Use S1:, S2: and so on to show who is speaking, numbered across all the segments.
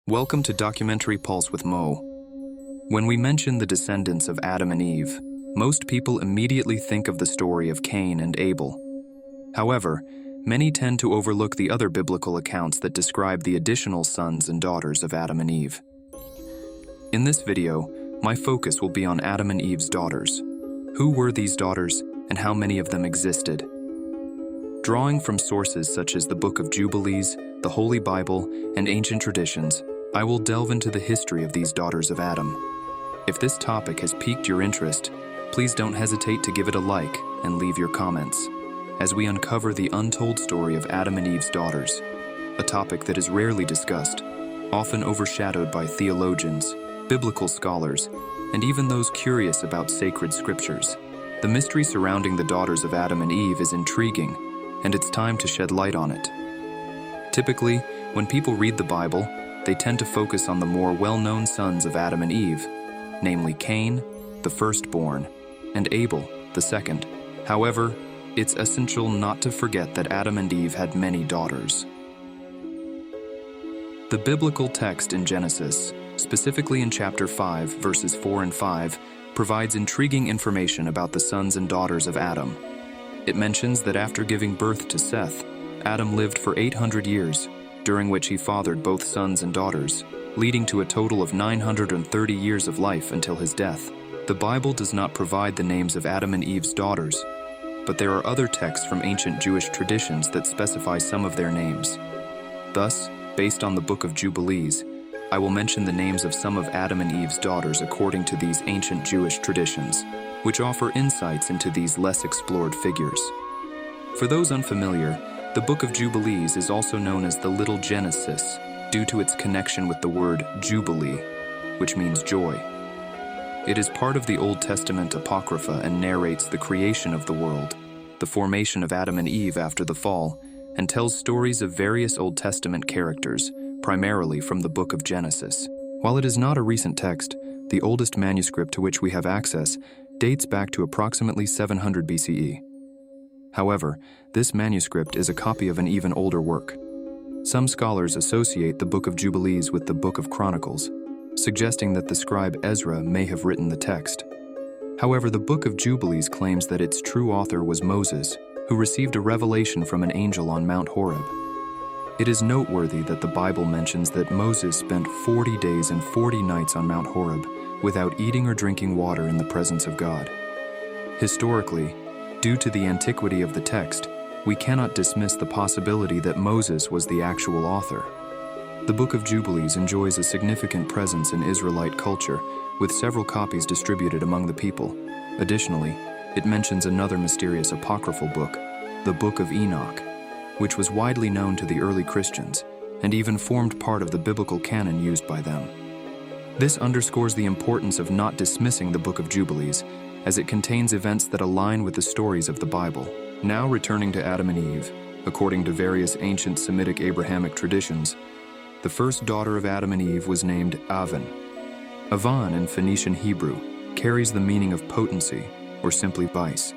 S1: Welcome to Documentary Pulse with Mo. When we mention the descendants of Adam and Eve, most people immediately think of the story of Cain and Abel. However, many tend to overlook the other biblical accounts that describe the additional sons and daughters of Adam and Eve. In this video, my focus will be on Adam and Eve's daughters. Who were these daughters, and how many of them existed? Drawing from sources such as the Book of Jubilees, the Holy Bible, and ancient traditions, I will delve into the history of these daughters of Adam. If this topic has piqued your interest, please don't hesitate to give it a like and leave your comments, as we uncover the untold story of Adam and Eve's daughters, a topic that is rarely discussed, often overshadowed by theologians, biblical scholars, and even those curious about sacred scriptures. The mystery surrounding the daughters of Adam and Eve is intriguing, and it's time to shed light on it. Typically, when people read the Bible, they tend to focus on the more well-known sons of Adam and Eve, namely Cain, the firstborn, and Abel, the second. However, it's essential not to forget that Adam and Eve had many daughters. The biblical text in Genesis, specifically in chapter 5, verses 4 and 5, provides intriguing information about the sons and daughters of Adam. It mentions that after giving birth to Seth, Adam lived for 800 years, during which he fathered both sons and daughters, leading to a total of 930 years of life until his death. The Bible does not provide the names of Adam and Eve's daughters, but there are other texts from ancient Jewish traditions that specify some of their names. Thus, based on the Book of Jubilees, I will mention the names of some of Adam and Eve's daughters according to these ancient Jewish traditions, which offer insights into these less explored figures. For those unfamiliar, the Book of Jubilees is also known as the Little Genesis due to its connection with the word Jubilee, which means joy. It is part of the Old Testament Apocrypha and narrates the creation of the world, the formation of Adam and Eve after the fall, and tells stories of various Old Testament characters, primarily from the Book of Genesis. While it is not a recent text, the oldest manuscript to which we have access dates back to approximately 700 BCE. However, this manuscript is a copy of an even older work. Some scholars associate the Book of Jubilees with the Book of Chronicles, suggesting that the scribe Ezra may have written the text. However, the Book of Jubilees claims that its true author was Moses, who received a revelation from an angel on Mount Horeb. It is noteworthy that the Bible mentions that Moses spent 40 days and 40 nights on Mount Horeb without eating or drinking water in the presence of God. Historically, due to the antiquity of the text, we cannot dismiss the possibility that Moses was the actual author. The Book of Jubilees enjoys a significant presence in Israelite culture, with several copies distributed among the people. Additionally, it mentions another mysterious apocryphal book, the Book of Enoch, which was widely known to the early Christians and even formed part of the biblical canon used by them. This underscores the importance of not dismissing the Book of Jubilees, as it contains events that align with the stories of the Bible. Now returning to Adam and Eve, according to various ancient Semitic Abrahamic traditions, the first daughter of Adam and Eve was named Avan. Avan in Phoenician Hebrew carries the meaning of potency, or simply vice.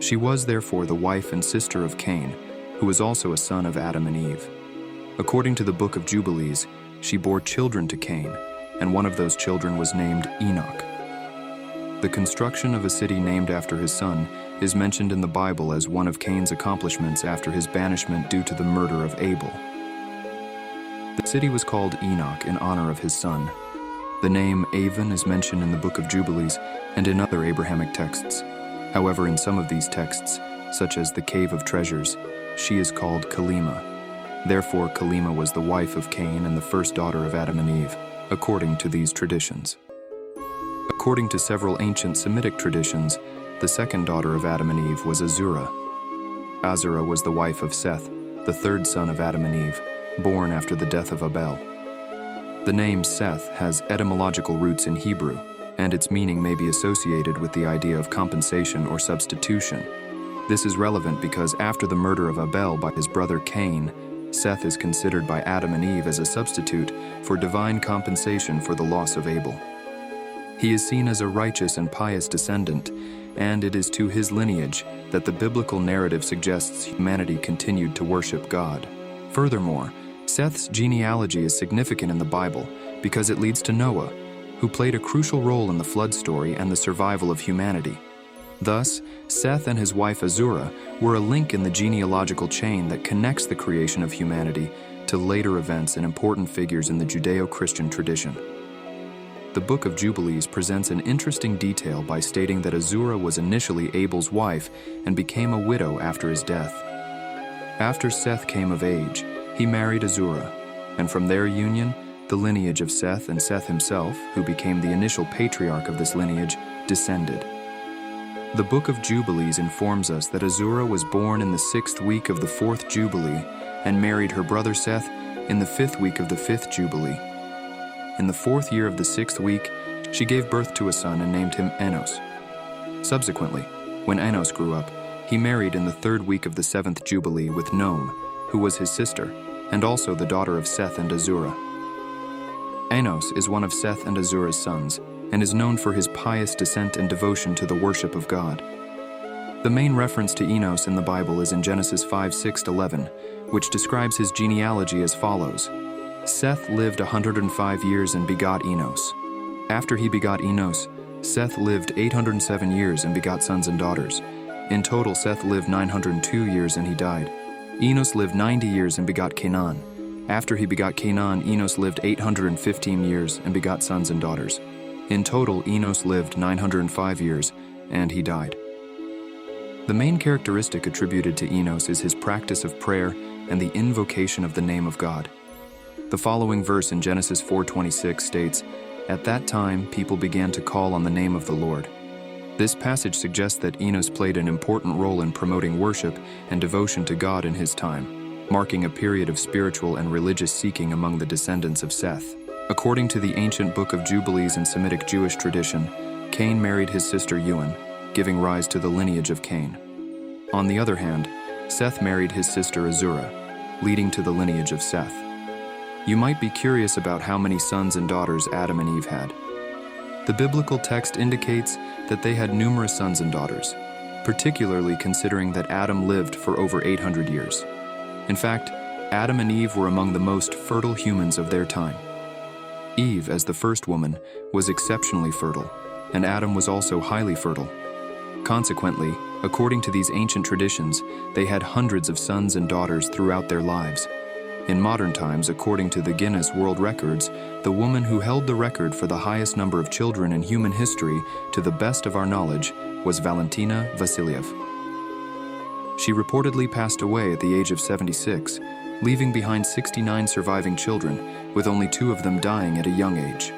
S1: She was therefore the wife and sister of Cain, who was also a son of Adam and Eve. According to the Book of Jubilees, she bore children to Cain, and one of those children was named Enoch. The construction of a city named after his son is mentioned in the Bible as one of Cain's accomplishments after his banishment due to the murder of Abel. The city was called Enoch in honor of his son. The name Avan is mentioned in the Book of Jubilees and in other Abrahamic texts. However, in some of these texts, such as the Cave of Treasures, she is called Kalima. Therefore, Kalima was the wife of Cain and the first daughter of Adam and Eve, according to these traditions. According to several ancient Semitic traditions, the second daughter of Adam and Eve was Azura. Azura was the wife of Seth, the third son of Adam and Eve, born after the death of Abel. The name Seth has etymological roots in Hebrew, and its meaning may be associated with the idea of compensation or substitution. This is relevant because after the murder of Abel by his brother Cain, Seth is considered by Adam and Eve as a substitute for divine compensation for the loss of Abel. He is seen as a righteous and pious descendant, and it is to his lineage that the biblical narrative suggests humanity continued to worship God. Furthermore, Seth's genealogy is significant in the Bible because it leads to Noah, who played a crucial role in the flood story and the survival of humanity. Thus, Seth and his wife Azura were a link in the genealogical chain that connects the creation of humanity to later events and important figures in the Judeo-Christian tradition. The Book of Jubilees presents an interesting detail by stating that Azura was initially Abel's wife and became a widow after his death. After Seth came of age, he married Azura, and from their union, the lineage of Seth and Seth himself, who became the initial patriarch of this lineage, descended. The Book of Jubilees informs us that Azura was born in the 6th week of the 4th Jubilee and married her brother Seth in the 5th week of the 5th Jubilee. In the 4th year of the 6th week, she gave birth to a son and named him Enos. Subsequently, when Enos grew up, he married in the 3rd week of the 7th Jubilee with Nome, who was his sister, and also the daughter of Seth and Azura. Enos is one of Seth and Azura's sons, and is known for his pious descent and devotion to the worship of God. The main reference to Enos in the Bible is in Genesis 5:6-11, which describes his genealogy as follows. Seth lived 105 years and begot Enos. After he begot Enos, Seth lived 807 years and begot sons and daughters. In total, Seth lived 902 years and he died. Enos lived 90 years and begot Canaan. After he begot Canaan, Enos lived 815 years and begot sons and daughters. In total, Enos lived 905 years and he died. The main characteristic attributed to Enos is his practice of prayer and the invocation of the name of God. The following verse in Genesis 4:26 states, "At that time, people began to call on the name of the Lord." This passage suggests that Enos played an important role in promoting worship and devotion to God in his time, marking a period of spiritual and religious seeking among the descendants of Seth. According to the ancient Book of Jubilees and Semitic Jewish tradition, Cain married his sister Ewan, giving rise to the lineage of Cain. On the other hand, Seth married his sister Azura, leading to the lineage of Seth. You might be curious about how many sons and daughters Adam and Eve had. The biblical text indicates that they had numerous sons and daughters, particularly considering that Adam lived for over 800 years. In fact, Adam and Eve were among the most fertile humans of their time. Eve, as the first woman, was exceptionally fertile, and Adam was also highly fertile. Consequently, according to these ancient traditions, they had hundreds of sons and daughters throughout their lives. In modern times, according to the Guinness World Records, the woman who held the record for the highest number of children in human history, to the best of our knowledge, was Valentina Vassiliev. She reportedly passed away at the age of 76, leaving behind 69 surviving children, with only 2 of them dying at a young age.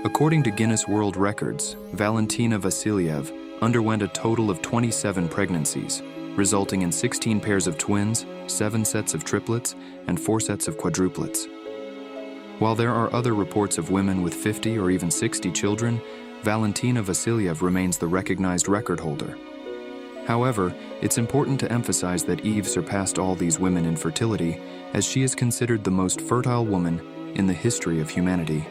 S1: According to Guinness World Records, Valentina Vassiliev underwent a total of 27 pregnancies, resulting in 16 pairs of twins, 7 sets of triplets, and 4 sets of quadruplets. While there are other reports of women with 50 or even 60 children, Valentina Vassiliev remains the recognized record holder. However, it's important to emphasize that Eve surpassed all these women in fertility, as she is considered the most fertile woman in the history of humanity.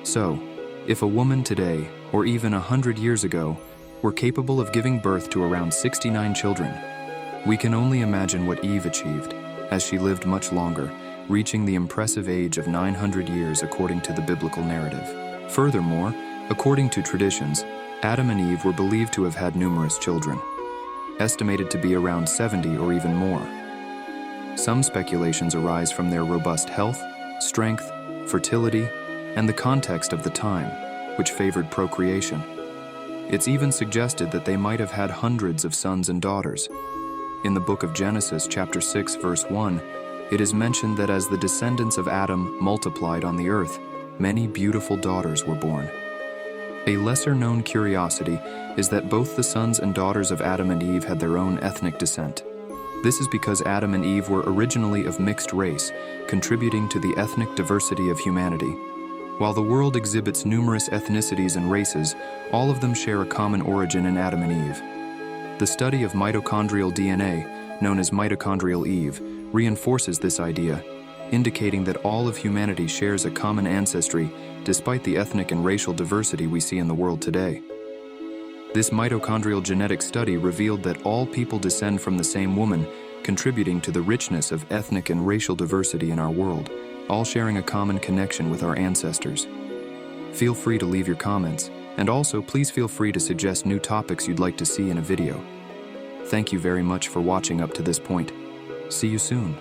S1: So, if a woman today, or even 100 years ago, were capable of giving birth to around 69 children, we can only imagine what Eve achieved, as she lived much longer, reaching the impressive age of 900 years according to the biblical narrative. Furthermore, according to traditions, Adam and Eve were believed to have had numerous children, estimated to be around 70 or even more. Some speculations arise from their robust health, strength, fertility, and the context of the time, which favored procreation. It's even suggested that they might have had hundreds of sons and daughters. In the book of Genesis, chapter 6, verse 1, it is mentioned that as the descendants of Adam multiplied on the earth, many beautiful daughters were born. A lesser-known curiosity is that both the sons and daughters of Adam and Eve had their own ethnic descent. This is because Adam and Eve were originally of mixed race, contributing to the ethnic diversity of humanity. While the world exhibits numerous ethnicities and races, all of them share a common origin in Adam and Eve. The study of mitochondrial DNA, known as mitochondrial Eve, reinforces this idea, indicating that all of humanity shares a common ancestry despite the ethnic and racial diversity we see in the world today. This mitochondrial genetic study revealed that all people descend from the same woman, contributing to the richness of ethnic and racial diversity in our world, all sharing a common connection with our ancestors. Feel free to leave your comments, and also please feel free to suggest new topics you'd like to see in a video. Thank you very much for watching up to this point. See you soon.